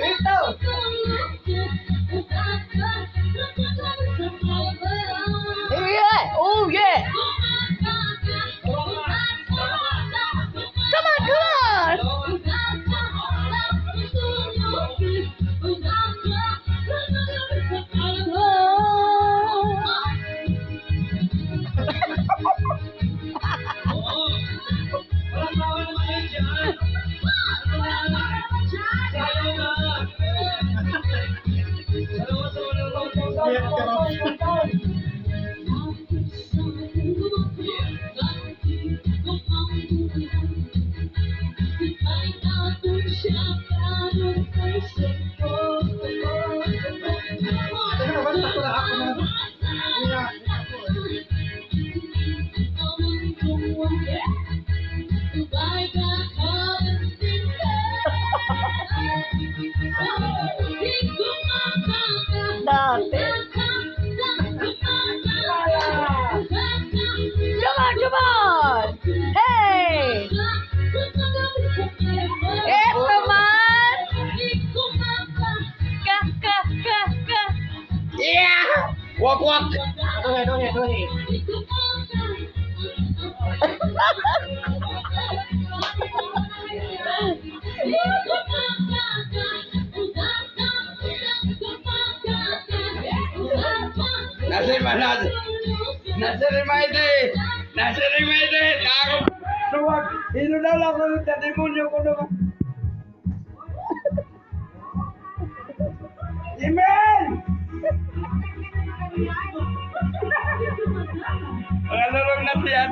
Ito. Yeah! Oh, yeah! Come on, come on! Dati. Come on, come on! Hey! Eto man! Ka, ka, ka, ka! Yeah! Wak, wak. Dohe. Nasa remedy. Ako. So, wag. Sino na lang ko sa demonyo ko naman. Amen! Ang alurong na siya.